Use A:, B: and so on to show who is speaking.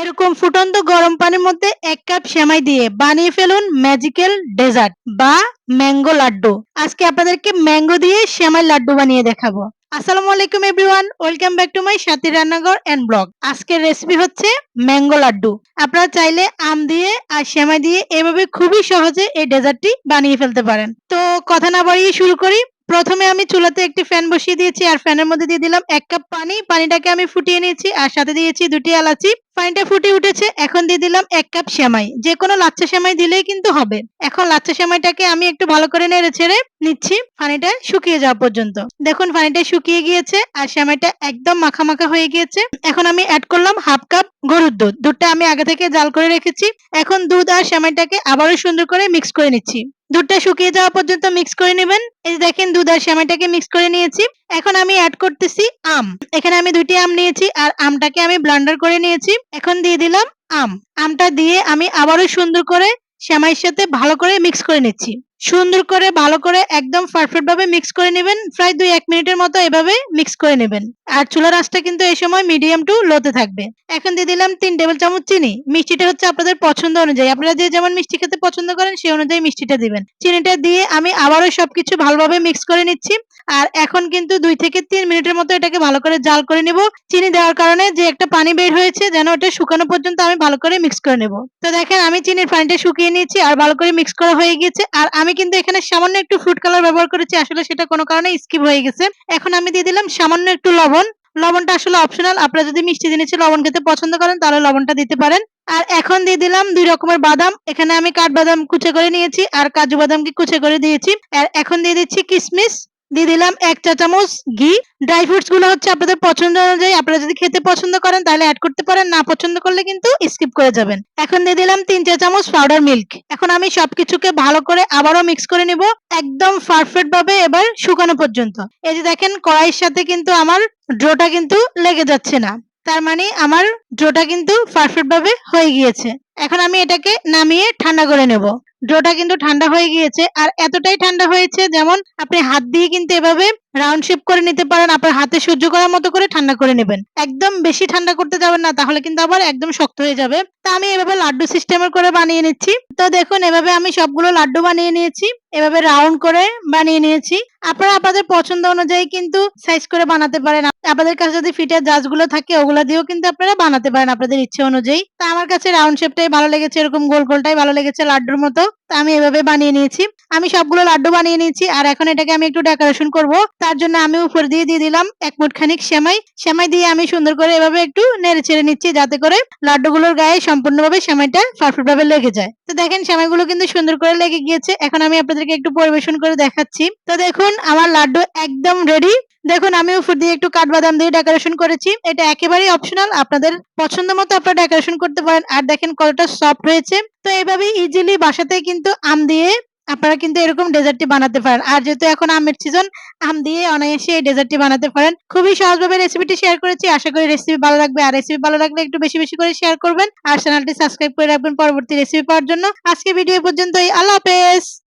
A: এরকম ফুটন্ত গরম পানির মধ্যে ১ কাপ সেমাই দিয়ে বানিয়ে ফেলুন ম্যাজিক্যাল ডেজার্ট বা ম্যাঙ্গো লাড্ডু। আজকে আপনাদেরকে ম্যাঙ্গো দিয়ে সেমাই লাড্ডু বানিয়ে দেখাবো। আসসালামু আলাইকুম everyone, welcome back to my সাথী রান্নাঘর এন্ড ব্লগ। আজকের রেসিপি হচ্ছে ম্যাঙ্গো লাড্ডু। আপনারা চাইলে আম দিয়ে আর সেমাই দিয়ে এভাবে খুবই সহজে এই ডেজার্টটি বানিয়ে ফেলতে পারেন। তো কথা না বাড়িয়ে শুরু করি। প্রথমে আমি চুলাতে একটি ফ্যান বসিয়ে দিয়েছি আর ফ্যানের মধ্যে দিয়ে দিলাম ১ কাপ পানি। পানিটাকে আমি ফুটিয়ে নিয়েছি আর সাথে দিয়েছি ২টি এলাচি। পানিটা ফুটে উঠেছে, এখন দিয়ে দিলাম ১ কাপ সেমাই। যেকোনো লাচ্ছা সেমাই দিলেই কিন্তু হবে। এখন লাচ্ছা সেমাইটাকে আমি একটু ভালো করে নেড়ে ছেড়ে নিচ্ছি পানিটা শুকিয়ে যাওয়া পর্যন্ত। দেখুন পানিটা শুকিয়ে গিয়েছে আর সেমাইটা একদম মাখা মাখা হয়ে গিয়েছে। এখন আমি অ্যাড করলাম 1/2 কাপ গরুর দুধ। দুধটা আমি আগে থেকে জাল করে রেখেছি। এখন দুধ আর সেমাইটাকে আবারও সুন্দর করে মিক্স করে নিচ্ছি। দুধটা শুকিয়ে যাওয়া পর্যন্ত মিক্স করে নেবেন। এই যে দেখেন দুধ আর সেমাইটাকে মিক্স করে নিয়েছি। এখন আমি অ্যাড করতেছি আম। এখানে আমি ২টি আম নিয়েছি আর আমটাকে আমি ব্লেন্ডার করে নিয়েছি। এখন দিয়ে দিলাম আম। আমটা দিয়ে আমি আবারও সুন্দর করে সেমাইয়ের সাথে ভালো করে মিক্স করে নিচ্ছি। সুন্দর করে ভালো করে একদম পারফেক্ট ভাবে মিক্স করে নেবেন। প্রায় ২-১ মিনিটের মতো এভাবে মিক্স করে নেবেন। আর চুলার আঁচটা কিন্তু এই সময় মিডিয়াম টু লোতে থাকবে। এখন দিয়ে দিলাম ৩ টেবিল চামচ চিনি। মিষ্টিটা হচ্ছে আপনাদের পছন্দ অনুযায়ী। আপনারা যে যেমন মিষ্টি খেতে পছন্দ করেন সেই অনুযায়ী মিষ্টিটা দিবেন। চিনিটা দিয়ে আমি আবারও সবকিছু ভালোভাবে মিক্স করে নিচ্ছি। আর এখন কিন্তু ২ থেকে ৩ মিনিটের মতো এটাকে ভালো করে জাল করে নিব। চিনি দেওয়ার কারণে যে একটা পানি বের হয়েছে যেন ওটা শুকানো পর্যন্ত আমি ভালো করে মিক্স করে নেব। তো দেখেন আমি চিনির পানিটা শুকিয়ে নিয়েছি আর ভালো করে মিক্স করা হয়ে গিয়েছে। আর আমি কিন্তু এখানে সামান্য একটু ফুড কালার ব্যবহার করেছি। আসলে সেটা কোনো কারণে স্কিপ হয়ে গেছে। এখন আমি দিয়ে দিলাম সামান্য একটু লবণ। লবণটা আসলে অপশনাল। আপনারা যদি মিষ্টি জিনিসে লবণ খেতে পছন্দ করেন তাহলে লবণটা দিতে পারেন। আর এখন দিয়ে দিলাম ২ রকমের বাদাম। এখানে আমি কাঠবাদাম কুচি করে নিয়েছি আর কাজু বাদামকে কুচি করে দিয়েছি। আর এখন দিয়ে দিচ্ছি কিশমিশ। দিয়ে দিলাম ১ চা চামচ ঘি। ড্রাই ফ্রুটস গুলো হচ্ছে আপনাদের পছন্দ অনুযায়ী। আপনারা যদি খেতে পছন্দ করেন তাহলে এড করতে পারেন, না পছন্দ করলে কিন্তু স্কিপ করে যাবেন। এখন দিয়ে দিলাম ৩ চা চামচ পাউডার মিল্ক। এখন আমি সবকিছুকে ভালো করে আবারও মিক্স করে নিব একদম পারফেক্ট ভাবে এবার শুকানো পর্যন্ত। এই যে দেখেন কড়াইয়ের সাথে কিন্তু আমার ডোটা কিন্তু লেগে যাচ্ছে না। তার মানে আমার ডোটা কিন্তু পারফেক্ট ভাবে হয়ে গিয়েছে। এখন আমি এটাকে নামিয়ে ঠান্ডা করে নেব। ডোটা কিন্তু ঠান্ডা হয়ে গিয়েছে আর এতটাই ঠান্ডা হয়েছে যেমন আপনি হাত দিয়ে কিন্তু এভাবে রাউন্ড শেপ করে নিতে পারেন। আপনার হাতে সহ্য করার মতো করে ঠান্ডা করে নেবেন। একদম বেশি ঠান্ডা করতে যাবেন না, তাহলে কিন্তু আবার একদম শক্ত হয়ে যাবে। তা আমি এভাবে লাড্ডু সিস্টেমের করে বানিয়ে নিচ্ছি। তো দেখুন এভাবে আমি সবগুলো লাড্ডু বানিয়ে নিয়েছি। এভাবে রাউন্ড করে বানিয়ে নিয়েছি। আপনারা আপনাদের পছন্দ অনুযায়ী কিন্তু সাইজ করে বানাতে পারেন। আপনাদের কাছে যদি ফিটের জাজগুলো থাকে ওগুলা দিয়েও কিন্তু আপনারা বানাতে পারেন আপনাদের ইচ্ছে অনুযায়ী। তা আমার কাছে রাউন্ড শেপটাই ভালো লেগেছে, এরকম গোল গোলটাই ভালো লেগেছে লাড্ডুর মতো। তা আমি এভাবে বানিয়ে নিয়েছি। আমি সবগুলো লাড্ডু বানিয়ে নিয়েছি আর এখন এটাকে আমি একটু ডেকোরেশন করব। তার জন্য আমি উপর দিয়ে দিলাম ১ মুঠ খানিক সেমাই। সেমাই দিয়ে আমি সুন্দর করে এভাবে একটু নেড়ে ছেড়ে নিচ্ছি যাতে করে লাড্ডুগুলোর গায়ে সম্পূর্ণভাবে সেমাইটা পারফেক্ট ভাবে লেগে যায়। তো দেখেন সেমাইগুলো কিন্তু সুন্দর করে লেগে গিয়েছে। এখন আমি আপনাদেরকে একটু পরিবেশন করে দেখাচ্ছি। তো দেখুন আমার লাড্ডু একদম রেডি। দেখুন আমি উপর দিয়ে একটু কাঠবাদাম দিয়ে ডেকোরেশন করেছি। এটা একেবারেই অপশনাল। আপনাদের পছন্দ মতো আপনারা ডেকোরেশন করতে পারেন। আর দেখেন কতটা সফট হয়েছে। তো এভাবে ইজিলি বাসাতেই কিন্তু আম দিয়ে আপনারা কিন্তু এরকম ডেজার্টটি বানাতে পারেন। আর যেহেতু এখন আমের সিজন, আম দিয়ে অনায়াসে এই ডেজার্টটি বানাতে পারেন। খুবই সহজভাবে রেসিপিটি শেয়ার করেছি। আশা করি রেসিপি ভালো লাগবে। আর রেসিপি ভালো লাগলে একটু বেশি বেশি করে শেয়ার করবেন। আর চ্যানেলটি সাবস্ক্রাইব করে রাখবেন পরবর্তী রেসিপি পাওয়ার জন্য। আজকে ভিডিও পর্যন্তই। আল্লাহ হাফেজ।